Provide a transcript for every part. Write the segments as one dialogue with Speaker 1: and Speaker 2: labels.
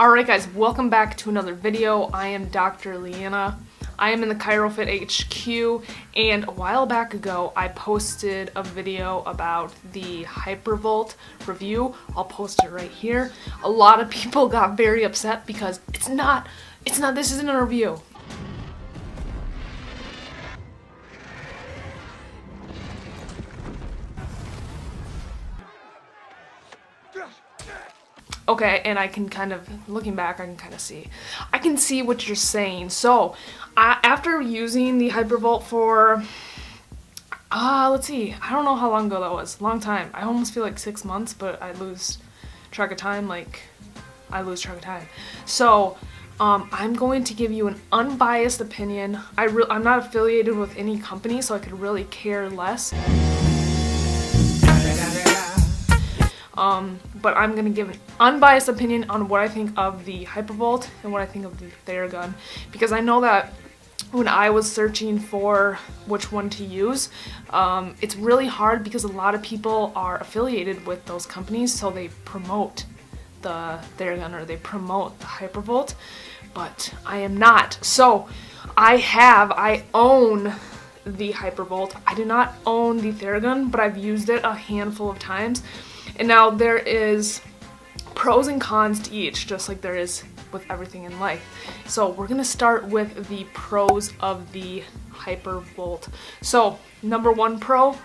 Speaker 1: Alright guys, welcome back to another video. I am Dr. Leanna. I am in the ChiroFit HQ, and a while back ago I posted a video about the Hypervolt review. I'll post it right here. A lot of people got very upset because this isn't a review. Okay, and I can kind of, looking back, I can see what you're saying. So, after using the Hypervolt for, let's see, I don't know how long ago that was, long time. I almost feel like 6 months, but I lose track of time, So, I'm going to give you an unbiased opinion. I'm not affiliated with any company, so I could really care less. But I'm going to give an unbiased opinion on what I think of the Hypervolt and what I think of the Theragun, because I know that when I was searching for which one to use, it's really hard because a lot of people are affiliated with those companies, so they promote the Theragun or they promote the Hypervolt, but I am not. So I own the Hypervolt. I do not own the Theragun, but I've used it a handful of times. And now there is pros and cons to each, just like there is with everything in life. So we're gonna start with the pros of the Hypervolt. So number one pro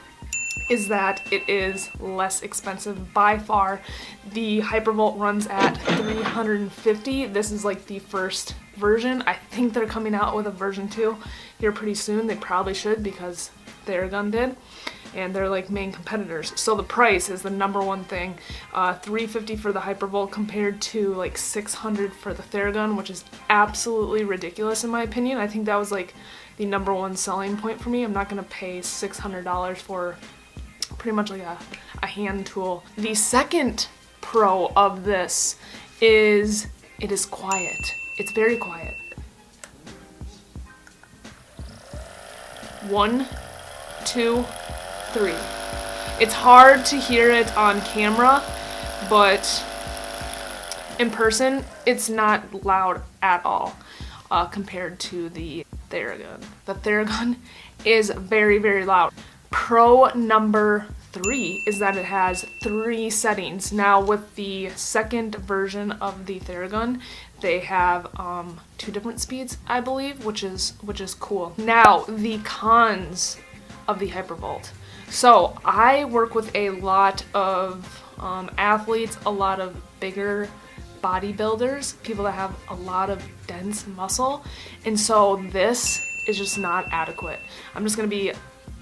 Speaker 1: is that it is less expensive by far. The Hypervolt runs at $350. This is like the first version. I think they're coming out with a version 2 here pretty soon. They probably should, because Theragun did. And they're like main competitors. So the price is the number one thing. $350 for the Hypervolt compared to like $600 for the Theragun, which is absolutely ridiculous in my opinion. I think that was like the number one selling point for me. I'm not gonna pay $600 for pretty much like a hand tool. The second pro of this is it is quiet. It's very quiet. 1, 2, 3. It's hard to hear it on camera, but in person, it's not loud at all compared to the Theragun. The Theragun is very, very loud. Pro number 3 is that it has 3 settings. Now with the second version of the Theragun, they have 2 different speeds, I believe, which is cool. Now the cons of the Hypervolt. So I work with a lot of athletes, a lot of bigger bodybuilders, people that have a lot of dense muscle, and so this is just not adequate. I'm just gonna be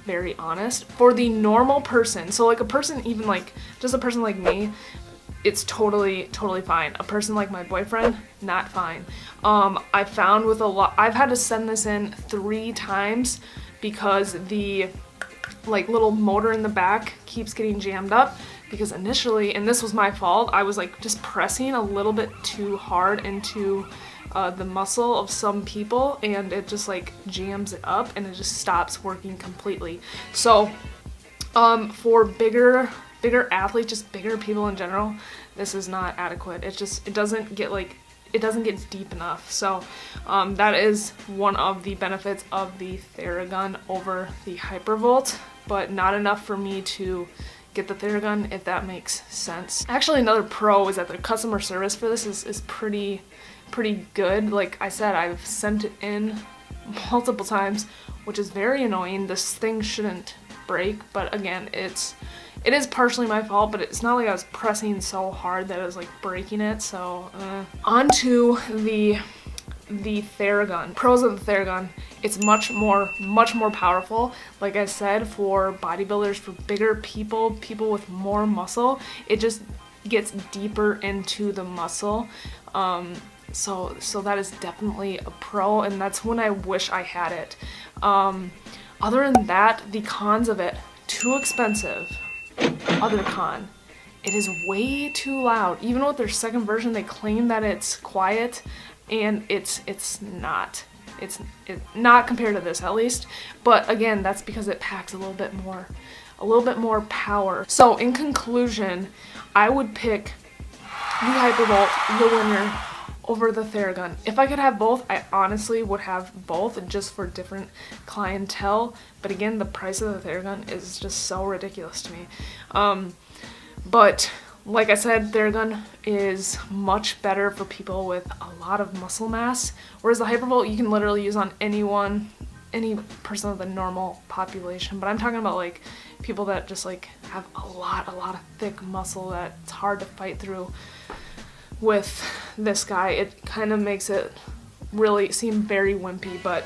Speaker 1: very honest. For the normal person, so like a person, even like just a person like me, it's totally fine. A person like my boyfriend, not fine. I found with I've had to send this in 3 times because the like little motor in the back keeps getting jammed up, because initially, and this was my fault, I was like just pressing a little bit too hard into the muscle of some people, and it just like jams it up and it just stops working completely. So for bigger athletes, just bigger people in general, this is not adequate. It doesn't get deep enough. So that is one of the benefits of the Theragun over the Hypervolt, but not enough for me to get the Theragun, if that makes sense. Actually, another pro is that the customer service for this is pretty good. Like I said, I've sent it in multiple times, which is very annoying. This thing shouldn't break, but again, it is partially my fault, but it's not like I was pressing so hard that it was like breaking it. So on to the Theragun. Pros of the Theragun: it's much more powerful. Like I said, for bodybuilders, for bigger people with more muscle, it just gets deeper into the muscle. So that is definitely a pro, and that's when I wish I had it. Other than that, the cons of it: too expensive. Other con: it is way too loud. Even with their second version, they claim that it's quiet, and it's not. It's not compared to this, at least. But again, that's because it packs a little bit more power. So in conclusion, I would pick the Hypervolt, the winner, over the Theragun. If I could have both, I honestly would have both just for different clientele. But again, the price of the Theragun is just so ridiculous to me. But like I said, Theragun is much better for people with a lot of muscle mass, whereas the Hypervolt you can literally use on anyone, any person of the normal population. But I'm talking about like people that just like have a lot of thick muscle that it's hard to fight through with this guy. It kind of makes it really seem very wimpy, but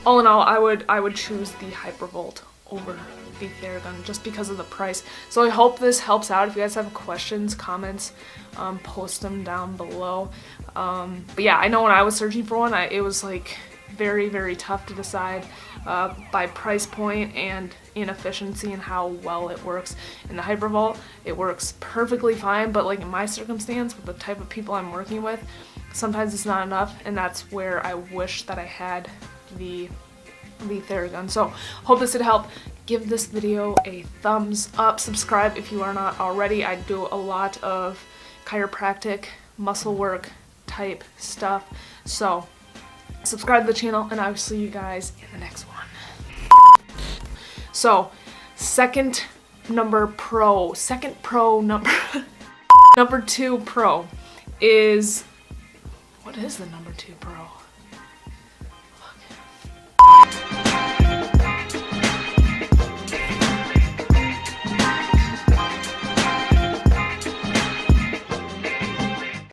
Speaker 1: all in all, I would choose the Hypervolt over the Theragun just because of the price. So I hope this helps out. If you guys have questions, comments, post them down below. But yeah, I know when I was searching for one, it was like very tough to decide by price point and inefficiency and how well it works. In the Hypervolt, it works perfectly fine, but like in my circumstance with the type of people I'm working with, sometimes it's not enough, and that's where I wish that I had the Theragun. So hope this did help. Give this video a thumbs up. Subscribe if you are not already. I do a lot of chiropractic muscle work type stuff, so subscribe to the channel, and I will see you guys in the next one. So second number 2 pro is, what is the number 2 pro?